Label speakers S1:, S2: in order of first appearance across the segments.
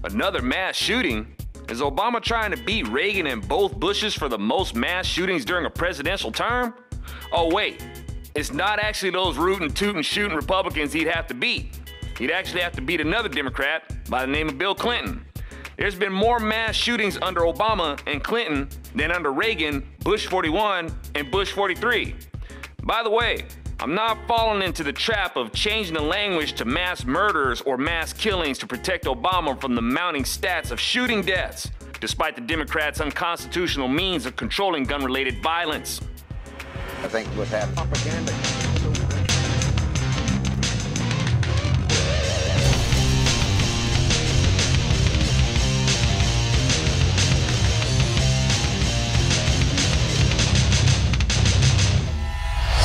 S1: Another mass shooting? Is Obama trying to beat Reagan and both Bushes for the most mass shootings during a presidential term? Oh wait, it's not actually those rootin', tootin', shootin' Republicans he'd have to beat. He'd actually have to beat another Democrat by the name of Bill Clinton. There's been more mass shootings under Obama and Clinton than under Reagan, Bush 41, and Bush 43. By the way, I'm not falling into the trap of changing the language to mass murders or mass killings to protect Obama from the mounting stats of shooting deaths, despite the Democrats' unconstitutional means of controlling gun-related violence.
S2: I think what's happening. Propaganda.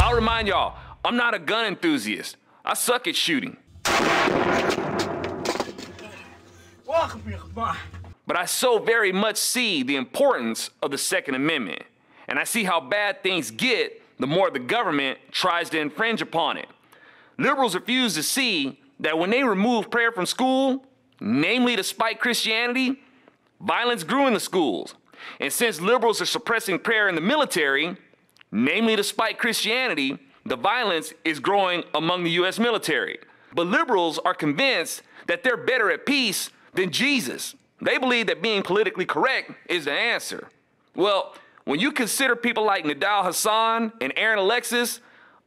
S1: I'll remind y'all, I'm not a gun enthusiast. I suck at shooting. But I so very much see the importance of the Second Amendment. And I see how bad things get the more the government tries to infringe upon it. Liberals refuse to see that when they remove prayer from school, namely to spite Christianity, violence grew in the schools. And since liberals are suppressing prayer in the military, namely to spite Christianity, the violence is growing among the U.S. military. But liberals are convinced that they're better at peace than Jesus. They believe that being politically correct is the answer. Well, when you consider people like Nidal Hassan and Aaron Alexis,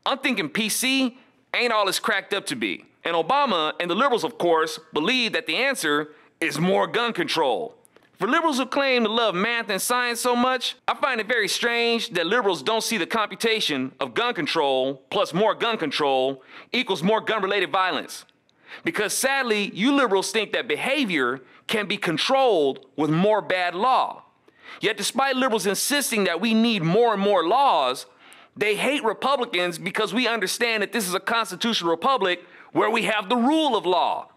S1: I'm thinking PC ain't all it's cracked up to be. And Obama and the liberals, of course, believe that the answer is more gun control. For liberals who claim to love math and science so much, I find it very strange that liberals don't see the computation of gun control plus more gun control equals more gun-related violence. Because sadly, you liberals think that behavior can be controlled with more bad law. Yet despite liberals insisting that we need more and more laws, they hate Republicans because we understand that this is a constitutional republic where we have the rule of law.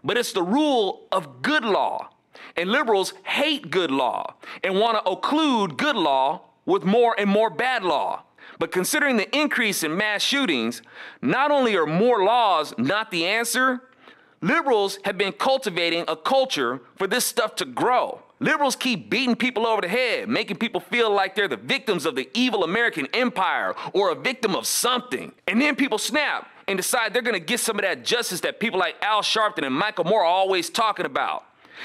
S1: But it's the rule of good law. And liberals hate good law and want to occlude good law with more and more bad law. But considering the increase in mass shootings, not only are more laws not the answer, liberals have been cultivating a culture for this stuff to grow. Liberals keep beating people over the head, making people feel like they're the victims of the evil American empire or a victim of something. And then people snap and decide they're going to get some of that justice that people like Al Sharpton and Michael Moore are always talking about.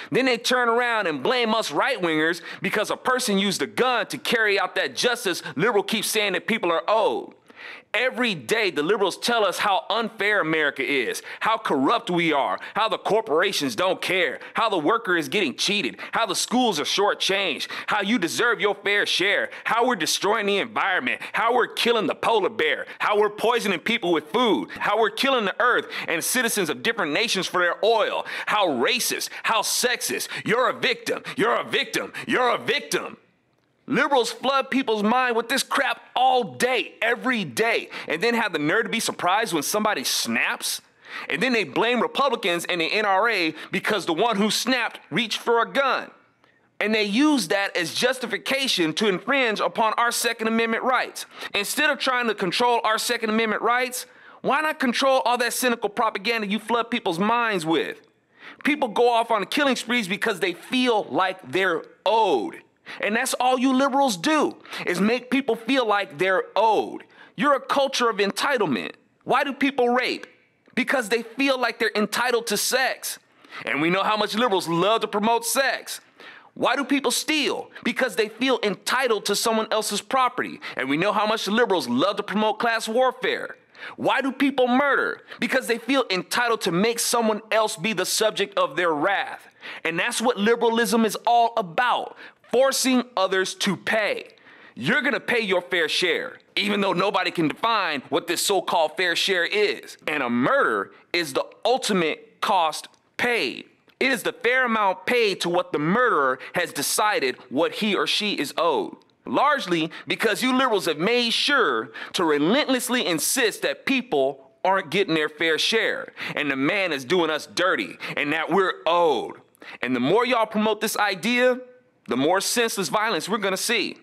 S1: Then they turn around and blame us right-wingers because a person used a gun to carry out that justice liberal keeps saying that people are owed. Every day, the liberals tell us how unfair America is, how corrupt we are, how the corporations don't care, how the worker is getting cheated, how the schools are shortchanged, how you deserve your fair share, how we're destroying the environment, how we're killing the polar bear, how we're poisoning people with food, how we're killing the earth and citizens of different nations for their oil, how racist, how sexist, you're a victim, you're a victim, you're a victim. Liberals flood people's mind with this crap all day, every day, and then have the nerve to be surprised when somebody snaps. And then they blame Republicans and the NRA because the one who snapped reached for a gun. And they use that as justification to infringe upon our Second Amendment rights. Instead of trying to control our Second Amendment rights, why not control all that cynical propaganda you flood people's minds with? People go off on killing sprees because they feel like they're owed. And that's all you liberals do, is make people feel like they're owed. You're a culture of entitlement. Why do people rape? Because they feel like they're entitled to sex. And we know how much liberals love to promote sex. Why do people steal? Because they feel entitled to someone else's property. And we know how much the liberals love to promote class warfare. Why do people murder? Because they feel entitled to make someone else be the subject of their wrath. And that's what liberalism is all about. Forcing others to pay. You're gonna pay your fair share, even though nobody can define what this so-called fair share is. And a murder is the ultimate cost paid. It is the fair amount paid to what the murderer has decided what he or she is owed. Largely because you liberals have made sure to relentlessly insist that people aren't getting their fair share, and the man is doing us dirty, and that we're owed. And the more y'all promote this idea, the more senseless violence we're gonna see.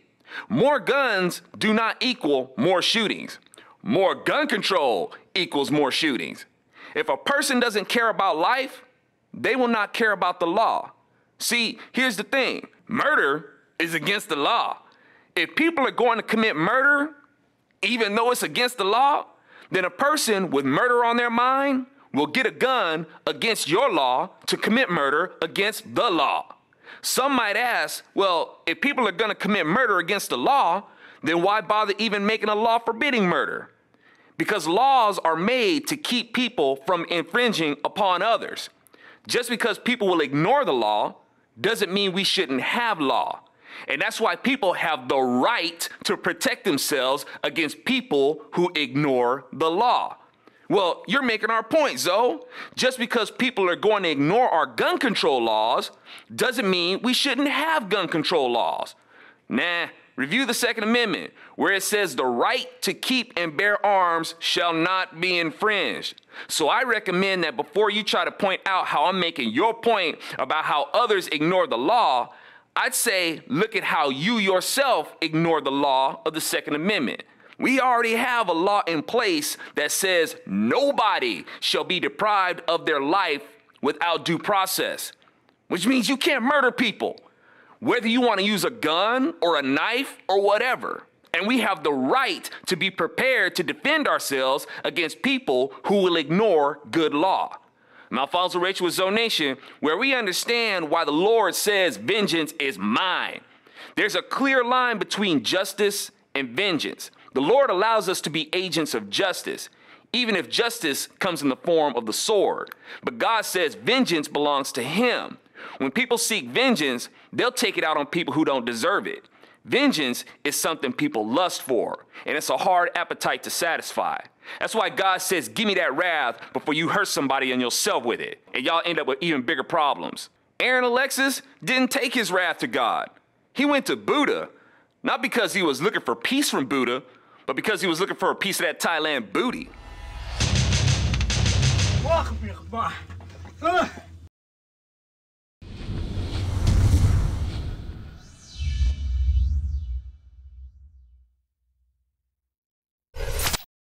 S1: More guns do not equal more shootings. More gun control equals more shootings. If a person doesn't care about life, they will not care about the law. See, here's the thing. Murder is against the law. If people are going to commit murder, even though it's against the law, then a person with murder on their mind will get a gun against your law to commit murder against the law. Some might ask, well, if people are going to commit murder against the law, then why bother even making a law forbidding murder? Because laws are made to keep people from infringing upon others. Just because people will ignore the law doesn't mean we shouldn't have law. And that's why people have the right to protect themselves against people who ignore the law. Well, you're making our point, Zo. Just because people are going to ignore our gun control laws doesn't mean we shouldn't have gun control laws. Nah, review the Second Amendment, where it says the right to keep and bear arms shall not be infringed. So I recommend that before you try to point out how I'm making your point about how others ignore the law, I'd say look at how you yourself ignore the law of the Second Amendment. We already have a law in place that says nobody shall be deprived of their life without due process, which means you can't murder people, whether you want to use a gun or a knife or whatever. And we have the right to be prepared to defend ourselves against people who will ignore good law. I'm Alfonso Rachel with ZoNATION, where we understand why the Lord says vengeance is mine. There's a clear line between justice and vengeance. The Lord allows us to be agents of justice, even if justice comes in the form of the sword. But God says vengeance belongs to Him. When people seek vengeance, they'll take it out on people who don't deserve it. Vengeance is something people lust for, and it's a hard appetite to satisfy. That's why God says, give me that wrath before you hurt somebody and yourself with it, and y'all end up with even bigger problems. Aaron Alexis didn't take his wrath to God. He went to Buddha, not because he was looking for peace from Buddha, but because he was looking for a piece of that Thailand booty.
S3: Welcome,